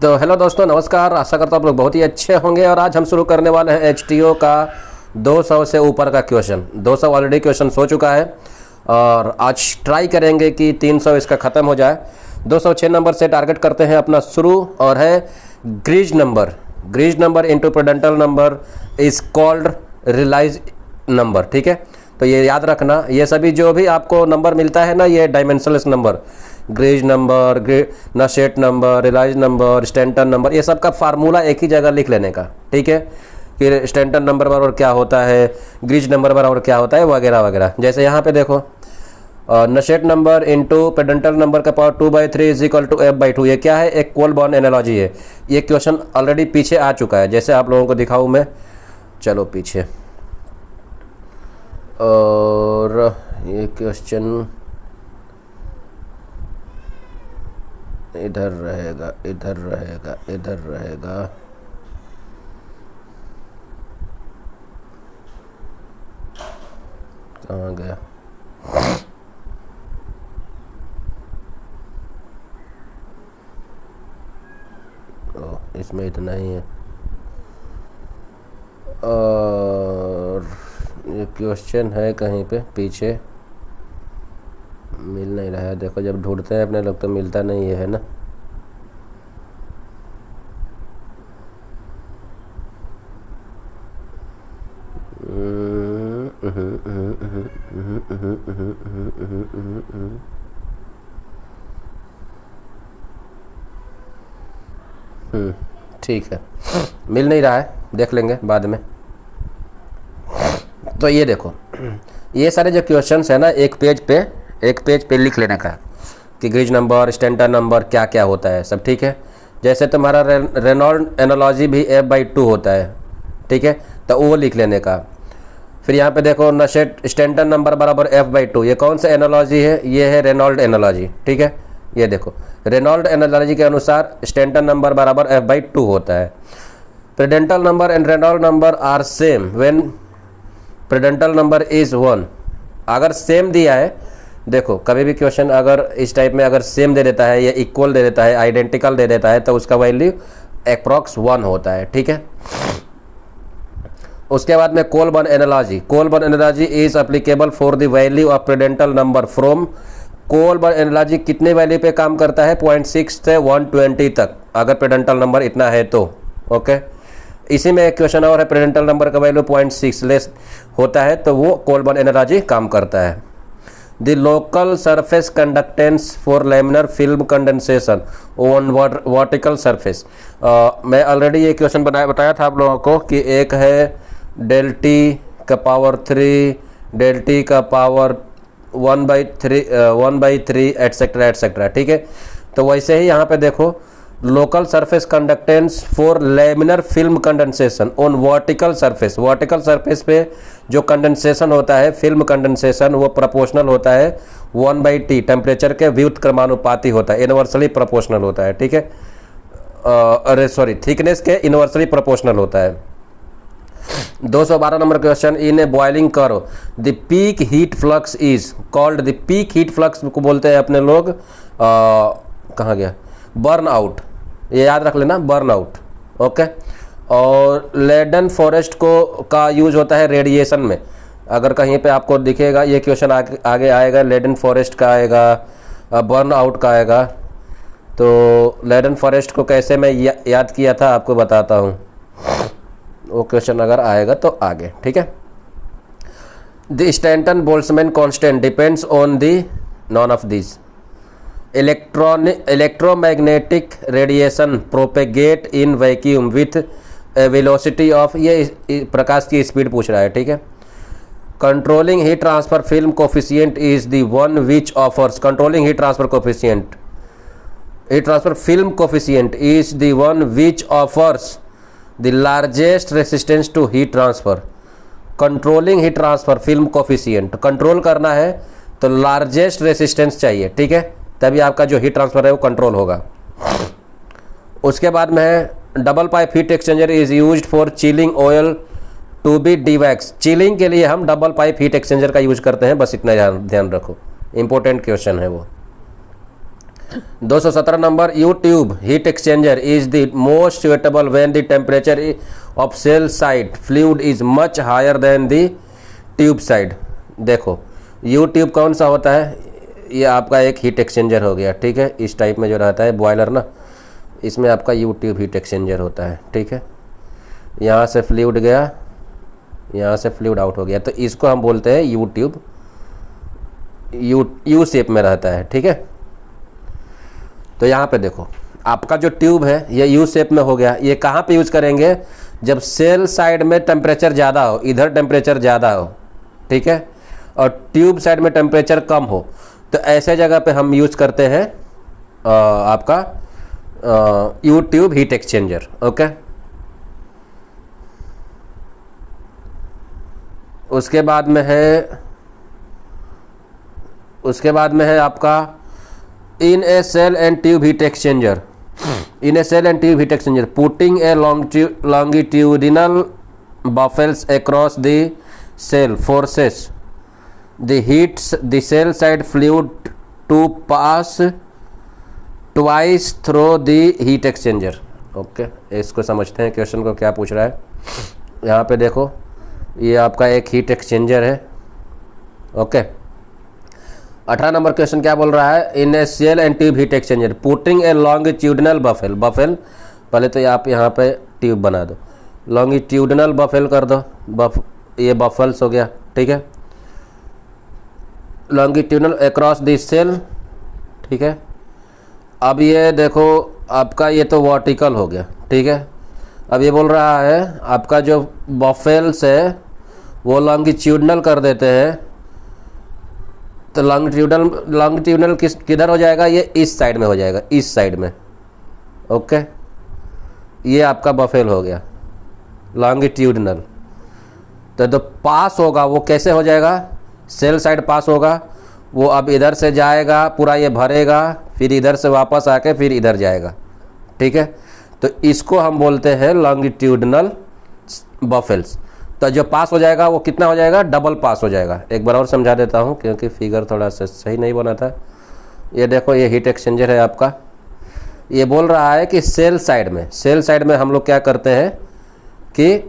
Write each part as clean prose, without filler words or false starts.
तो हेलो दोस्तों, नमस्कार। आशा करता हूँ आप लोग बहुत ही अच्छे होंगे। और आज हम शुरू करने वाले हैं HTO का 200 से ऊपर का क्वेश्चन। 200 ऑलरेडी क्वेश्चन हो चुका है और आज ट्राई करेंगे कि 300 इसका ख़त्म हो जाए। 206 नंबर से टारगेट करते हैं अपना शुरू, और है Greaves number. Grashof number into Prandtl number is called Rayleigh number. ठीक है, तो ये याद रखना, ये सभी जो भी आपको नंबर मिलता है ना, ये dimensionless number, Grashof number, Nusselt number, Rayleigh number, Stanton number, ये सब का फार्मूला एक ही जगह लिख लेने का। ठीक है, फिर स्टैंटन नंबर बराबर क्या होता है, ग्रीज नंबर बराबर क्या होता है, वगैरह वगैरह। जैसे यहाँ पे देखो, Nusselt number into Prandtl number का power 2/3 is equal to F/2। ये क्या है, एक कोल बॉन्ड एनालॉजी है। ये क्वेश्चन ऑलरेडी पीछे आ चुका है, जैसे आप लोगों को दिखाऊँ मैं। चलो पीछे, और ये क्वेश्चन इधर रहेगा, इधर रहेगा, इधर रहेगा। कहाँ गया? ओह, इसमें इतना ही है। और ये क्वेश्चन है कहीं पे पीछे, मिल नहीं रहा है। देखो, जब ढूंढते हैं अपने लोग तो मिलता नहीं है ना। ठीक है, मिल नहीं रहा है, देख लेंगे बाद में। तो ये देखो, ये सारे जो क्वेश्चंस है ना, एक पेज पे लिख लेने का कि ग्रीज नंबर, स्टैंटन नंबर क्या क्या होता है सब। ठीक है, जैसे तुम्हारा रेनॉल्ड एनालॉजी भी F/2 होता है। ठीक है, तो वो लिख लेने का। फिर यहाँ पे देखो, नशेट स्टैंटन नंबर बराबर F/2, ये कौन सा एनालॉजी है, ये है रेनॉल्ड एनालॉजी। ठीक है, ये देखो, रेनॉल्ड एनालॉजी के अनुसार स्टैंटन नंबर बराबर F/2 होता है। Prandtl number and Reynold number are same when Prandtl number is 1। अगर सेम दिया है, देखो कभी भी क्वेश्चन अगर इस टाइप में अगर सेम दे देता है या इक्वल दे देता है, आइडेंटिकल दे देता है, तो उसका वैल्यू अप्रॉक्स 1 होता है। ठीक है, उसके बाद में Colburn analogy. Colburn analogy is applicable for the value of Prandtl number from. Colburn analogy कितने वैल्यू पे काम करता है, 0.6 से 120 तक, अगर प्रेडेंटल नंबर इतना है तो। ओके, इसी में एक क्वेश्चन और है, प्रेडेंटल नंबर का वैल्यू 0.6 लेस होता है तो वो कोल बॉन्ड एनालॉजी काम करता है। The local surface conductance for laminar film condensation on vertical surface. मैं ऑलरेडी ये क्वेश्चन बताया था आप लोगों को कि एक है डेल टी का पावर 3, डेल टी का पावर 1/3 एटसेट्रा एटसेट्रा। ठीक है, तो वैसे ही यहाँ पे देखो, local surface conductance for laminar film condensation on vertical surface. Vertical surface पे जो कंडेंसेशन होता है, फिल्म कंडेंसेशन, वो प्रोपोर्शनल होता है 1/t टेम्परेचर के व्युत्क्रमानुपाती होता है, इनवर्सली प्रोपोर्शनल होता है। ठीक है, थिकनेस के इनवर्सली प्रोपोर्शनल होता है। 212 number question, in A boiling curve the peak heat flux is called. The peak heat flux को बोलते हैं अपने लोग, कहाँ गया, बर्न आउट। ये याद रख लेना, बर्न आउट। ओके, और लेडन फॉरेस्ट को का यूज होता है रेडिएशन में। अगर कहीं पे आपको दिखेगा, ये क्वेश्चन आगे आएगा, लेडन फॉरेस्ट का आएगा, बर्न आउट का आएगा। तो लेडन फॉरेस्ट को कैसे मैं याद किया था आपको बताता हूँ, वो क्वेश्चन अगर आएगा तो आगे। ठीक है, the Stefan Boltzmann constant depends on the none of this. Electromagnetic radiation propagate in vacuum with velocity of, ये प्रकाश की स्पीड पूछ रहा है। ठीक है, controlling heat transfer film coefficient is the one which offers. Controlling heat transfer coefficient, heat transfer film coefficient is the one which offers the largest resistance to heat transfer. Controlling heat transfer film coefficient, control करना है तो largest resistance चाहिए। ठीक है, तभी आपका जो heat transfer है वो कंट्रोल होगा। उसके बाद में है double pipe heat exchanger is used for chilling oil to be dewax. Chilling के लिए हम डबल पाइप हीट एक्सचेंजर का यूज करते हैं, बस इतना ध्यान रखो, इंपॉर्टेंट क्वेश्चन है वो। 217 number, U tube heat exchanger is the most suitable when the temperature of shell side fluid is much higher than the tube side. देखो यू ट्यूब कौन सा होता है, ये आपका एक हीट एक्सचेंजर हो गया, ठीक है। इस टाइप में जो रहता है बॉयलर ना, इसमें आपका यू ट्यूब हीट एक्सचेंजर होता है, ठीक है। यहाँ से फ्लूइड गया, यहाँ से फ्लूइड आउट हो गया, तो इसको हम बोलते हैं यू ट्यूब। यू शेप में रहता है, ठीक है। तो यहाँ पे देखो आपका जो ट्यूब है ये यू शेप में हो गया। ये कहाँ पे यूज करेंगे, जब सेल साइड में टेम्परेचर ज़्यादा हो, इधर टेम्परेचर ज़्यादा हो, ठीक है, और ट्यूब साइड में टेम्परेचर कम हो, तो ऐसे जगह पे हम यूज करते हैं आपका U tube heat exchanger. Okay, उसके बाद में है आपका in a shell and tube heat exchanger. In a shell and tube heat exchanger putting a longitudinal baffles across the cell forces the cell side fluid to pass twice through the heat exchanger। Okay, इसको समझते हैं question को क्या पूछ रहा है। यहाँ पे देखो ये आपका एक हीट एक्सचेंजर है। ओके, 18 नंबर क्वेश्चन क्या बोल रहा है, in a shell and tube heat exchanger putting a longitudinal baffle. Baffle पहले तो आप यहाँ पे ट्यूब बना दो, लॉन्गिट्यूडनल बफेल कर दो, ये बफल्स हो गया, ठीक है। लॉन्गिट्यूडनल अक्रॉस द सेल, ठीक है। अब ये देखो आपका ये तो वर्टिकल हो गया, ठीक है। अब ये बोल रहा है आपका जो बफेल्स है वो लॉन्गिट्यूडनल कर देते हैं, तो लॉन्गिट्यूडनल किधर हो जाएगा, ये इस साइड में हो जाएगा, इस साइड में। ओके, ये आपका बफेल हो गया लॉन्गिट्यूडनल। तो पास होगा वो कैसे हो जाएगा, सेल साइड पास होगा, वो अब इधर से जाएगा, पूरा ये भरेगा, फिर इधर से वापस आके फिर इधर जाएगा, ठीक है। तो इसको हम बोलते हैं लॉन्गिट्यूडनल बफेल्स। तो जो पास हो जाएगा वो कितना हो जाएगा, डबल पास हो जाएगा। एक बार और समझा देता हूँ क्योंकि फिगर थोड़ा सा सही नहीं बना था। ये देखो ये हीट एक्सचेंजर है आपका, ये बोल रहा है कि सेल साइड में हम लोग क्या करते हैं कि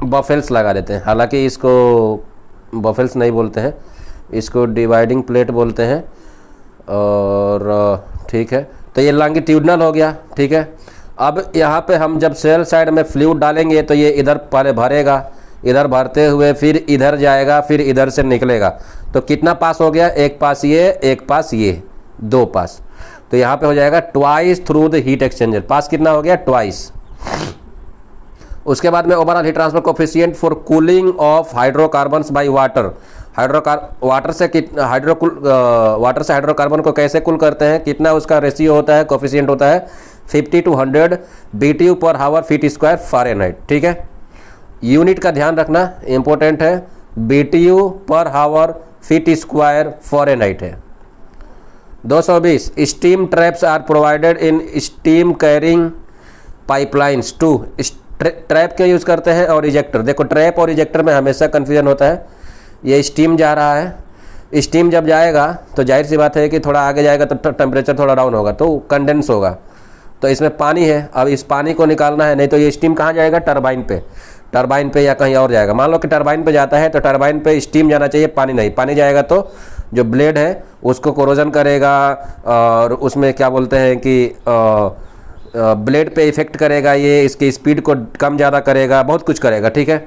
बफेल्स लगा देते हैं। हालांकि इसको बफेल्स नहीं बोलते हैं, इसको डिवाइडिंग प्लेट बोलते हैं, और ठीक है। तो ये लॉन्गिट्यूडनल हो गया, ठीक है। अब यहाँ पे हम जब सेल साइड में फ्लूइड डालेंगे तो ये इधर पहले भरेगा, इधर भरते हुए फिर इधर जाएगा, फिर इधर से निकलेगा। तो कितना पास हो गया, एक पास ये, एक पास ये, दो पास। तो यहाँ पे हो जाएगा twice through the heat exchanger. Pass कितना हो गया, ट्वाइस। उसके बाद में overall heat transfer coefficient for cooling of hydrocarbons by water. Water से हाइड्रोकार्बन को कैसे कूल करते हैं, कितना उसका रेशियो होता है, कोफिशिएंट होता है 50 to 100 BTU पर हावर फीट स्क्वायर फ़ारेनहाइट, ठीक है। यूनिट का ध्यान रखना इंपॉर्टेंट है, BTU पर हावर फीट स्क्वायर फ़ारेनहाइट है। 220 steam traps are provided in steam carrying pipelines to. Trap क्यों यूज़ करते हैं और इजेक्टर। देखो ट्रैप और इजेक्टर में हमेशा कन्फ्यूजन होता है। ये स्टीम जा रहा है, स्टीम जब जाएगा तो जाहिर सी बात है कि थोड़ा आगे जाएगा तो टेम्परेचर थोड़ा डाउन होगा, तो कंडेंस होगा। तो इसमें पानी है, अब इस पानी को निकालना है, नहीं तो ये स्टीम कहाँ जाएगा, टरबाइन पे या कहीं और जाएगा। मान लो कि टरबाइन पे जाता है तो टरबाइन पे स्टीम जाना चाहिए, पानी नहीं। पानी जाएगा तो जो ब्लेड है उसको कोरोजन करेगा, और उसमें क्या बोलते हैं कि ब्लेड पे इफेक्ट करेगा, ये इसकी स्पीड को कम ज़्यादा करेगा, बहुत कुछ करेगा, ठीक है।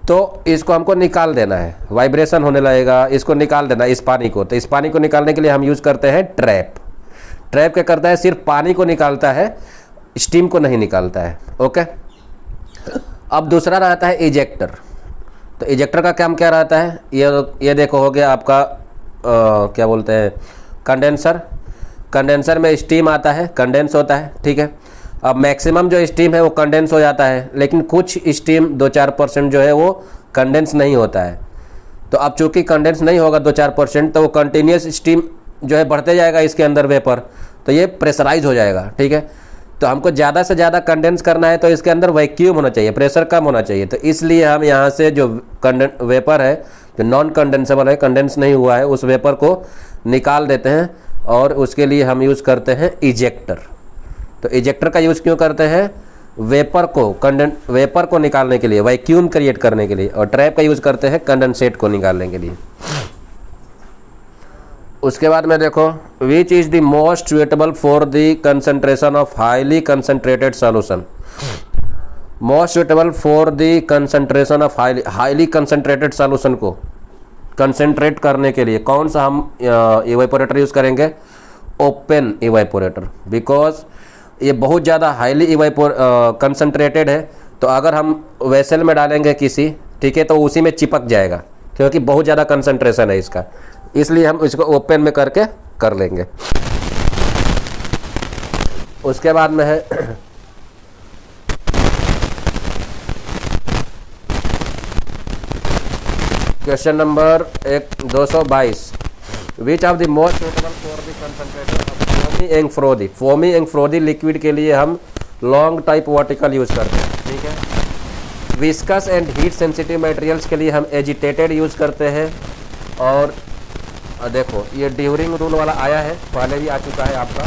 तो इसको हमको निकाल देना है, वाइब्रेशन होने लगेगा, इसको निकाल देना इस पानी को। तो इस पानी को निकालने के लिए हम यूज़ करते हैं ट्रैप। ट्रैप क्या करता है, सिर्फ पानी को निकालता है, स्टीम को नहीं निकालता है। ओके, अब दूसरा रहता है इजेक्टर। तो इजेक्टर का काम क्या रहता है, ये देखो हो गया आपका क्या बोलते हैं, कंडेंसर। कंडेंसर में स्टीम आता है, कंडेंस होता है, ठीक है। अब मैक्सिमम जो स्टीम है वो कंडेंस हो जाता है, लेकिन कुछ स्टीम 2-4% जो है वो कंडेंस नहीं होता है। तो अब चूंकि कंडेंस नहीं होगा 2-4%, तो वो कंटिन्यूस स्टीम जो है बढ़ते जाएगा इसके अंदर वेपर, तो ये प्रेशराइज हो जाएगा, ठीक है। तो हमको ज़्यादा से ज़्यादा कंडेंस करना है तो इसके अंदर वैक्यूम होना चाहिए, प्रेशर कम होना चाहिए। तो इसलिए हम यहाँ से जो वेपर है जो नॉन कंडेंसेबल है, कंडेंस नहीं हुआ है, उस वेपर को निकाल देते हैं और उसके लिए हम यूज़ करते हैं इजेक्टर। तो इजेक्टर का यूज़ क्यों करते हैं? वेपर को निकालने के लिए, वैक्यूम क्रिएट करने के लिए। और ट्रैप का यूज़ करते हैं कंडेंसेट को निकालने के लिए। उसके बाद में देखो, which is the most suitable for the concentration of highly concentrated solution. Most suitable for the concentration of highly concentrated solution को कंसंट्रेट करने के लिए कौन सा हम इवेपोरेटर यूज़ करेंगे? Open evaporator. बिकॉज ये बहुत ज़्यादा हाईली कंसंट्रेटेड है, तो अगर हम वेसल में डालेंगे किसी, ठीक है, तो उसी में चिपक जाएगा क्योंकि बहुत ज़्यादा कंसंट्रेशन है इसका, इसलिए हम इसको ओपन में करके कर लेंगे। उसके बाद में है question number 222, which of the most suitable for the concentration of foamy and frothy. Foamy and frothy liquid के लिए हम लॉन्ग टाइप वर्टिकल यूज़ करते हैं, ठीक है। Viscous and heat sensitive materials के लिए हम एजिटेटेड यूज़ करते हैं। और देखो ये ड्यूरिंग रूल वाला आया है, पहले भी आ चुका है आपका,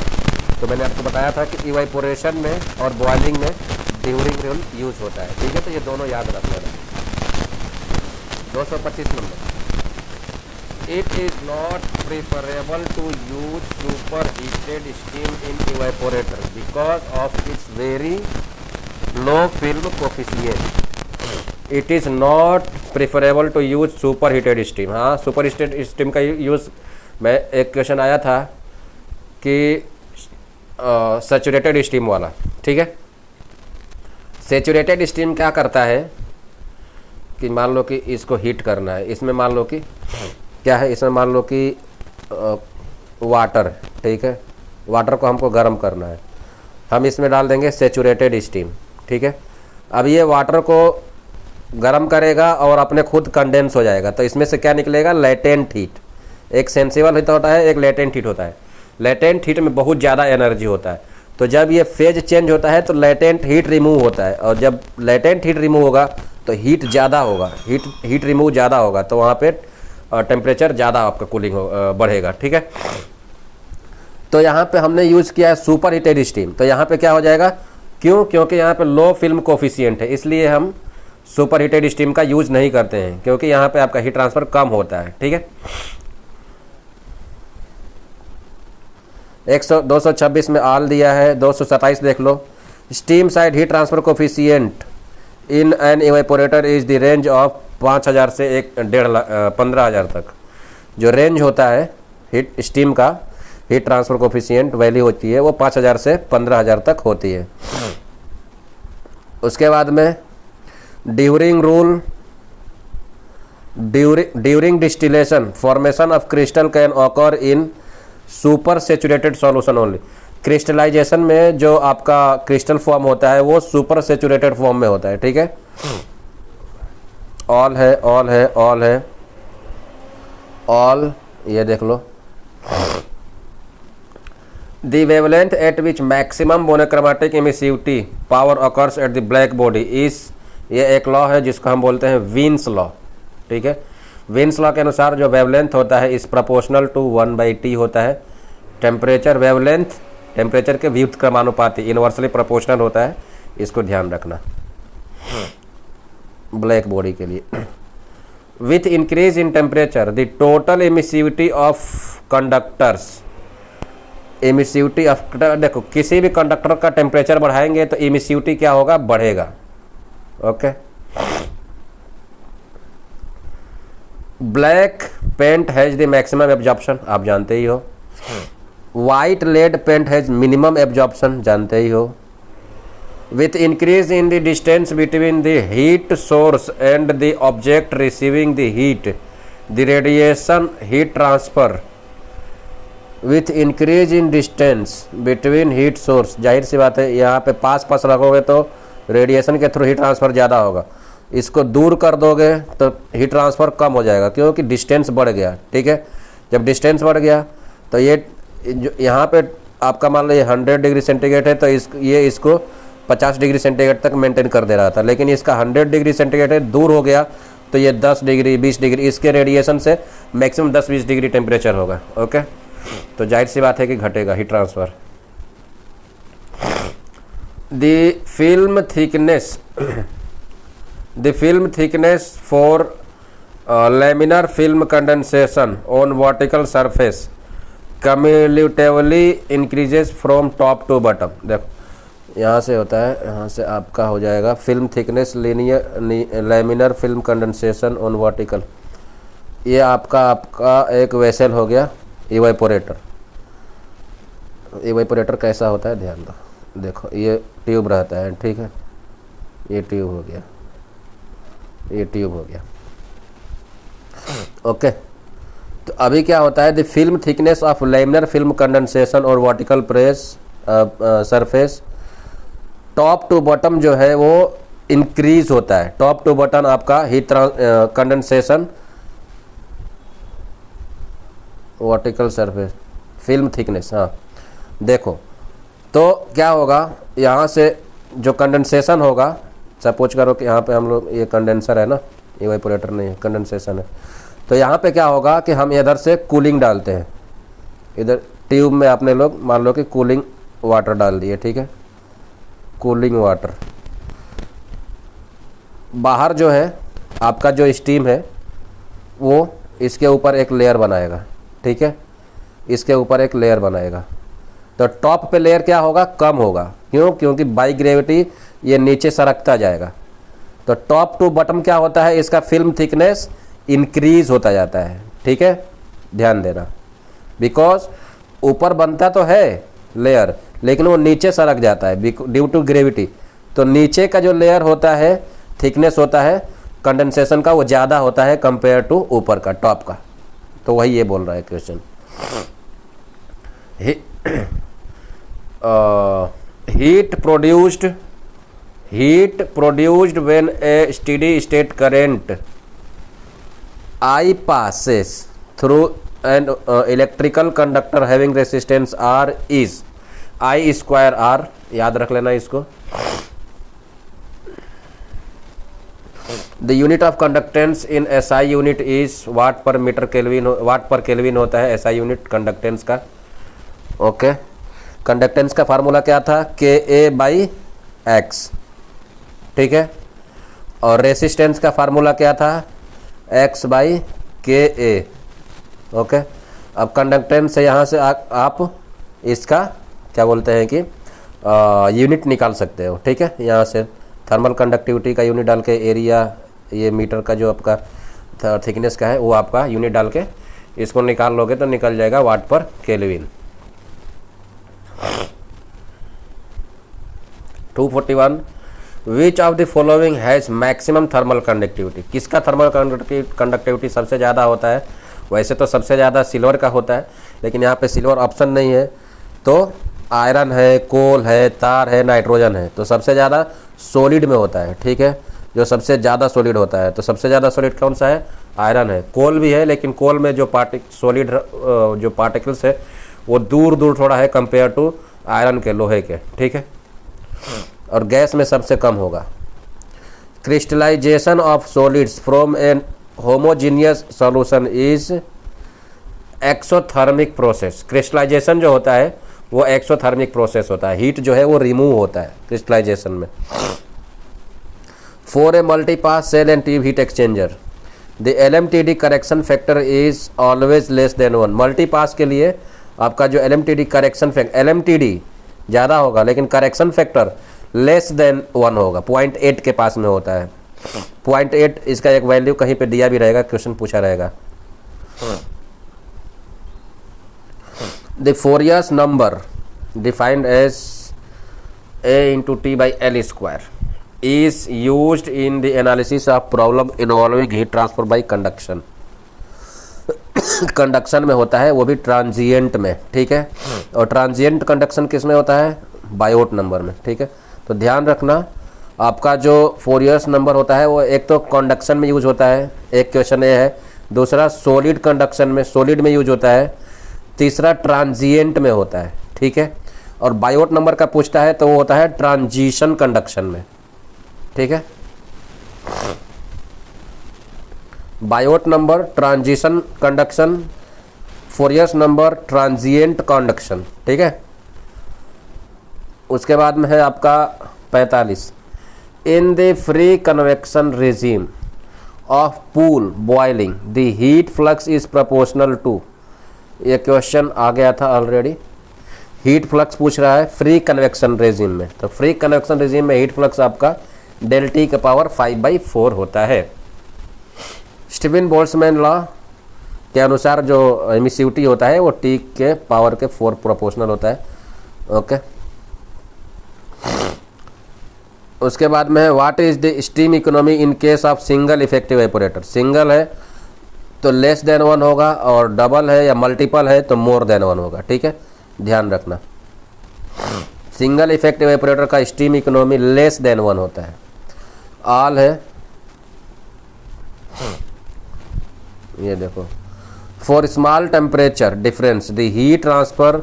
तो मैंने आपको बताया था कि इवेपोरेशन में और बॉइलिंग में ड्यूरिंग रूल यूज़ होता है, ठीक है। तो ये दोनों याद रख लेना। 225 number, it is not preferable to use superheated steam in evaporator because of its very low film coefficient. It is not preferable to use superheated steam। हाँ, superheated steam का यूज़ मैं एक क्वेश्चन आया था कि सैचुरेटेड स्टीम वाला, ठीक है। सैचुरेटेड स्टीम क्या करता है कि मान लो कि इसको हीट करना है, इसमें मान लो कि क्या है, इसमें मान लो कि वाटर, ठीक है, वाटर को हमको गर्म करना है, हम इसमें डाल देंगे सैचुरेटेड स्टीम, ठीक है। अब ये वाटर को गर्म करेगा और अपने खुद कंडेंस हो जाएगा, तो इसमें से क्या निकलेगा? Latent heat. एक सेंसिबल हीट होता है, एक लेटेंट हीट होता है। लेटेंट हीट में बहुत ज़्यादा एनर्जी होता है, तो जब ये फेज चेंज होता है तो लेटेंट हीट रिमूव होता है, और जब लेटेंट हीट रिमूव होगा तो हीट ज़्यादा होगा, हीट रिमूव ज़्यादा होगा, तो वहाँ पे टेम्परेचर ज़्यादा आपका कूलिंग बढ़ेगा, ठीक है। तो यहाँ पे हमने यूज़ किया है सुपर हीटेड स्टीम, तो यहाँ पे क्या हो जाएगा? क्यों? क्योंकि यहाँ पे लो फिल्म कोफिशिएंट है, इसलिए हम सुपर हीटेड स्टीम का यूज़ नहीं करते हैं, क्योंकि यहाँ पे आपका हीट ट्रांसफ़र कम होता है, ठीक है। 226 में आल दिया है। 227 देख लो, steam side heat transfer coefficient in an evaporator is the range of 5000 से 15,000 तक। जो रेंज होता है हीट स्टीम का हीट ट्रांसफ़र कोफिशिएंट वैल्यू होती है वो 5000 से 15,000 तक होती है। उसके बाद में Duhring rule, during distillation formation of crystal can occur in super saturated solution only. Crystallization में जो आपका क्रिस्टल फॉर्म होता है वो सुपर सेचुरेटेड फॉर्म में होता है, ठीक है। ऑल है, ऑल है, ऑल है, ऑल, ये देख लो। The wavelength at which maximum monochromatic emissivity power occurs at the black body is, ये एक लॉ है जिसको हम बोलते हैं वीन्स लॉ, ठीक है। वीन्स लॉ के अनुसार जो वेवलेंथ होता है इस प्रोपोर्शनल टू 1/t होता है। टेम्परेचर वेवलेंथ टेम्परेचर के व्युत्क्रमानुपाती इनवर्सली प्रोपोर्शनल होता है, इसको ध्यान रखना ब्लैक बॉडी के लिए। With increase in temperature the total emissivity of conductors, emissivity of, देखो किसी भी कंडक्टर का टेम्परेचर बढ़ाएंगे तो एमिसिविटी क्या होगा? बढ़ेगा, okay. Black paint has the maximum absorption, आप जानते ही हो। White lead paint has minimum absorption, जानते ही हो। With increase in the distance between the heat source and the object receiving the heat the radiation heat transfer. With increase in distance between heat source, जाहिर सी बात है यहाँ पे पास रखोगे तो रेडिएशन के थ्रू हीट ट्रांसफ़र ज़्यादा होगा, इसको दूर कर दोगे तो हीट ट्रांसफ़र कम हो जाएगा क्योंकि डिस्टेंस बढ़ गया, ठीक है। जब डिस्टेंस बढ़ गया तो ये यहाँ पे आपका मान लो ये 100 डिग्री सेंटीग्रेड है, तो ये इसको 50 डिग्री सेंटीग्रेड तक मेंटेन कर दे रहा था, लेकिन इसका 100 डिग्री सेंटीग्रेड दूर हो गया तो ये 10 डिग्री 20 डिग्री इसके रेडिएशन से मैक्सिमम 10-20 डिग्री टेम्परेचर होगा। ओके, तो जाहिर सी बात है कि घटेगा heat transfer. The film thickness for laminar film condensation on vertical surface cumulatively increases from top to bottom। देखो यहाँ से होता है, यहाँ से आपका हो जाएगा film thickness laminar film condensation on vertical. ये आपका एक वेसल हो गया इवेपोरेटर। इवेपोरेटर कैसा होता है ध्यान दो, देखो ये ट्यूब रहता है, ठीक है, ये ट्यूब हो गया, ये ट्यूब हो गया। ओके, तो अभी क्या होता है, the film thickness of laminar film condensation और vertical press surface top to bottom जो है वो इंक्रीज होता है। टॉप टू बॉटम आपका heat condensation vertical surface film thickness. हाँ देखो, तो क्या होगा, यहाँ से जो कंडेंसेशन होगा, सपोज करो कि यहाँ पे हम लोग, ये कंडेंसर है ना, इवेपोरेटर नहीं है, कंडेंसेशन है। तो यहाँ पे क्या होगा कि हम इधर से कूलिंग डालते हैं, इधर ट्यूब में आपने लोग मान लो कि कूलिंग वाटर डाल दिए, ठीक है, कूलिंग वाटर। बाहर जो है आपका जो स्टीम है वो इसके ऊपर एक लेयर बनाएगा, ठीक है, इसके ऊपर एक लेयर बनाएगा। तो टॉप पे लेयर क्या होगा, कम होगा, क्यों, क्योंकि बाई ग्रेविटी ये नीचे सरकता जाएगा। तो टॉप टू बॉटम क्या होता है, इसका फिल्म थिकनेस इंक्रीज होता जाता है, ठीक है, ध्यान देना। बिकॉज ऊपर बनता तो है लेयर, लेकिन वो नीचे सरक जाता है ड्यू टू ग्रेविटी। तो नीचे का जो लेयर होता है, थिकनेस होता है कंडेंसेशन का, वो ज़्यादा होता है कंपेयर टू ऊपर का, टॉप का। तो वही ये बोल रहा है question. heat produced when a steady state current I passes through an electrical conductor having resistance R is I square R, याद रख लेना इसको। The unit of conductance in SI unit is watt per meter Kelvin, watt per kelvin होता है SI unit conductance का। Okay, conductance का formula क्या था, KA/X, ठीक है, और रेसिस्टेंस का फार्मूला क्या था, X/KA। ओके, अब कंडक्टेंस से यहाँ से आप इसका क्या बोलते हैं कि यूनिट निकाल सकते हो, ठीक है। यहाँ से थर्मल कंडक्टिविटी का यूनिट डाल के, एरिया ये मीटर का जो आपका थिकनेस का है वो आपका यूनिट डाल के इसको निकाल लोगे तो निकल जाएगा watt per kelvin. 241 which of the following has maximum thermal conductivity. किसका थर्मल कंडक्टिविटी सबसे ज़्यादा होता है, वैसे तो सबसे ज़्यादा सिल्वर का होता है, लेकिन यहाँ पे सिल्वर ऑप्शन नहीं है, तो आयरन है, कोल है, तार है, नाइट्रोजन है। तो सबसे ज़्यादा सॉलिड में होता है, ठीक है, जो सबसे ज़्यादा सॉलिड होता है। तो सबसे ज़्यादा सॉलिड कौन सा है, आयरन है। कोल भी है, लेकिन कोल में जो सॉलिड जो पार्टिकल्स है वो दूर दूर थोड़ा है कंपेयर टू आयरन के, लोहे के, ठीक है। और गैस में सबसे कम होगा। Crystallization of solids from an homogeneous solution is exothermic process. Crystallization जो होता है वो एक्सोथर्मिक प्रोसेस होता है, हीट जो है वो रिमूव होता है क्रिस्टलाइजेशन में। For a multi pass shell and tube heat exchanger the LMTD correction factor is always less than 1। Multi pass के लिए आपका जो LMTD करेक्शन फैक्टर, LMTD ज़्यादा होगा लेकिन करेक्शन फैक्टर लेस देन 1 होगा, 0.8 के पास में होता है। 0.8 इसका एक वैल्यू कहीं पे दिया भी रहेगा, क्वेश्चन पूछा रहेगा। The Fourier's number defined as A/T/L² is used in the analysis of problem involving heat transfer by conduction। Conduction में होता है, वो भी ट्रांजिएंट में, ठीक है। और ट्रांजिएंट कंडक्शन किस में होता है, बायोट नंबर में, ठीक है। तो ध्यान रखना, आपका जो फोरियर्स नंबर होता है वो एक तो कंडक्शन में यूज होता है, एक क्वेश्चन ये है। दूसरा सॉलिड कंडक्शन में, सॉलिड में यूज होता है। तीसरा ट्रांजिएंट में होता है, ठीक है। और बायोट नंबर का पूछता है तो वो होता है ट्रांजिशन कंडक्शन में, ठीक है। Biot number transition conduction, Fourier's number transient conduction, ठीक है। उसके बाद में है आपका 45, in the free convection regime of pool boiling the heat flux is proportional to, ये क्वेश्चन आ गया था ऑलरेडी। हीट फ्लक्स पूछ रहा है फ्री कन्वेक्शन रेजिम में, तो फ्री कन्वेक्शन रेजिम में हीट फ्लक्स आपका डेल टी का पावर 5/4 होता है। स्टीफन बोल्ट्जमैन लॉ के अनुसार जो एमिसिविटी होता है वो टी के पावर के 4 प्रोपोर्शनल होता है। ओके, उसके बाद में है what is the steam economy in case of single effective evaporator. Single है तो लेस देन 1 होगा, और डबल है या मल्टीपल है तो मोर देन 1 होगा, ठीक है, ध्यान रखना। सिंगल इफेक्टिव एपोरेटर का स्टीम इकोनॉमी लेस देन 1 होता है। ऑल है, ये देखो, for small temperature difference the heat transfer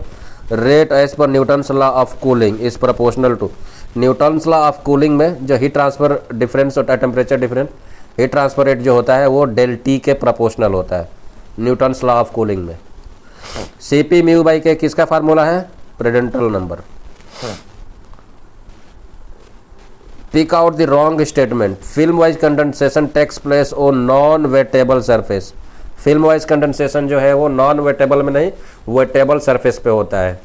rate as per Newton's law of cooling is proportional to. Newton's law of cooling में जो हीट ट्रांसफर डिफरेंस होता है, temperature difference, heat transfer rate जो होता है वो डेल टी के proportional होता है न्यूटन्स लॉ ऑफ कूलिंग में। सी पी म्यू बाई के किसका फार्मूला है? Prandtl number. Pick out the wrong statement, film wise condensation takes place on non wettable surface. Film wise condensation जो है वो नॉन वेटेबल में नहीं, वेटेबल सरफेस पे होता है।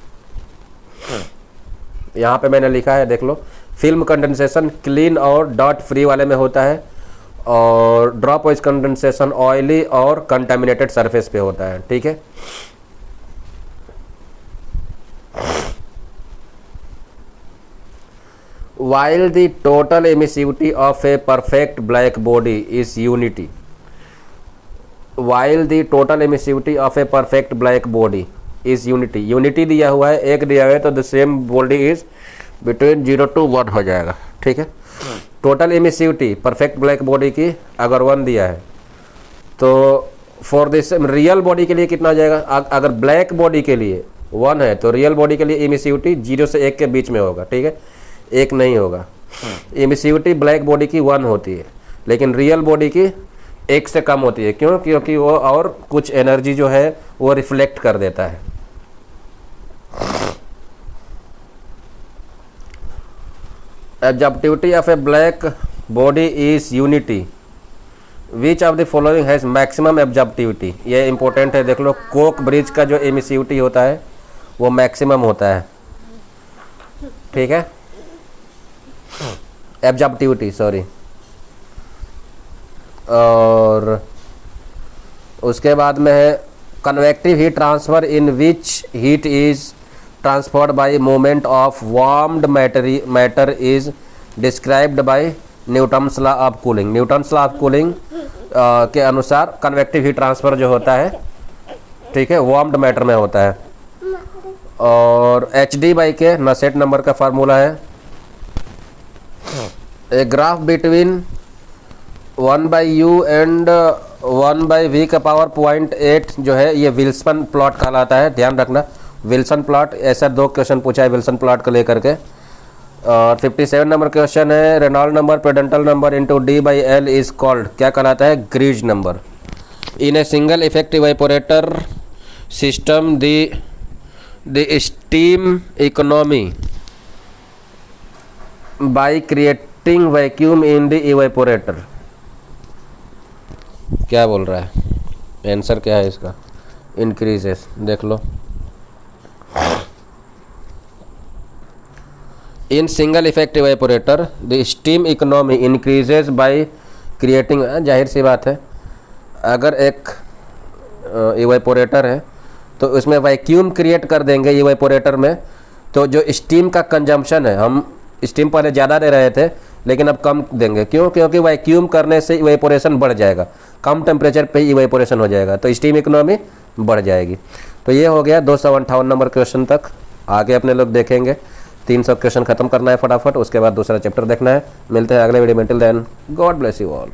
यहाँ पे मैंने लिखा है, देख लो, फिल्म कंडेंसेशन क्लीन और डॉट फ्री वाले में होता है, और ड्रॉप वाइज कंडेंसेशन ऑयली और कंटामिनेटेड सरफेस पे होता है, ठीक है। While the total emissivity of a perfect black body is unity, while the total emissivity of a perfect black body is unity, unity दिया हुआ है, एक दिया हुआ है, तो the same body is between 0 to 1 हो जाएगा, ठीक है। Total emissivity perfect black body की अगर 1 दिया है तो फॉर दिस रियल बॉडी के लिए कितना हो जाएगा? अगर ब्लैक बॉडी के लिए 1 है तो रियल बॉडी के लिए एमिसिविटी 0 से 1 के बीच में होगा, ठीक है, 1 नहीं होगा। एमिसिविटी ब्लैक बॉडी की 1 होती है, लेकिन रियल बॉडी की 1 से कम होती है। क्यों? क्योंकि वो और कुछ एनर्जी जो है वो रिफ्लेक्ट कर देता है। Absorptivity of A black body is unity, which of the following has maximum absorptivity. ये इंपॉर्टेंट है, देख लो, कोक ब्रिज का जो एमिसिविटी होता है वो मैक्सिमम होता है, ठीक है, एब्जॉर्प्टिविटी, सॉरी। और उसके बाद में है convective heat transfer in which heat is transferred by movement of warmed matter is described bye Newton's law of cooling. Newton's law of cooling के अनुसार कन्वेक्टिव हीट ट्रांसफर जो होता है, ठीक है, वार्म्ड मैटर में होता है। और एच डी बाई के नसेट नंबर का फार्मूला है a graph between 1/u and 1/v का पावर 0.8 जो है ये विल्सन प्लॉट कहलाता है, ध्यान रखना। विल्सन प्लॉट, ऐसा 2 क्वेश्चन पूछा है विल्सन प्लॉट को लेकर के। और 57 नंबर क्वेश्चन है Reynold number Prandtl number into D/L is called, क्या कहलाता है? Greaves number. In a single effective evaporator system the steam economy by creating vacuum in the evaporator, क्या बोल रहा है? आंसर क्या है इसका? इंक्रीजेस, देख लो। In single effective evaporator the steam economy increases by creating, जाहिर सी बात है, अगर एक इवेपोरेटर है तो उसमें वैक्यूम क्रिएट कर देंगे इवेपोरेटर में, तो जो स्टीम का कंजम्पशन है, हम स्टीम पहले ज़्यादा दे रहे थे लेकिन अब कम देंगे। क्यों? क्योंकि वैक्यूम करने से इवेपोरेशन बढ़ जाएगा, कम टेम्परेचर पे इवेपोरेशन हो जाएगा, तो स्टीम इकोनॉमी बढ़ जाएगी। तो ये हो गया 258 नंबर क्वेश्चन तक। आगे अपने लोग देखेंगे, 300 क्वेश्चन खत्म करना है फटाफट, उसके बाद दूसरा चैप्टर देखना है। मिलते हैं अगले वीडियो में, till then God bless you all.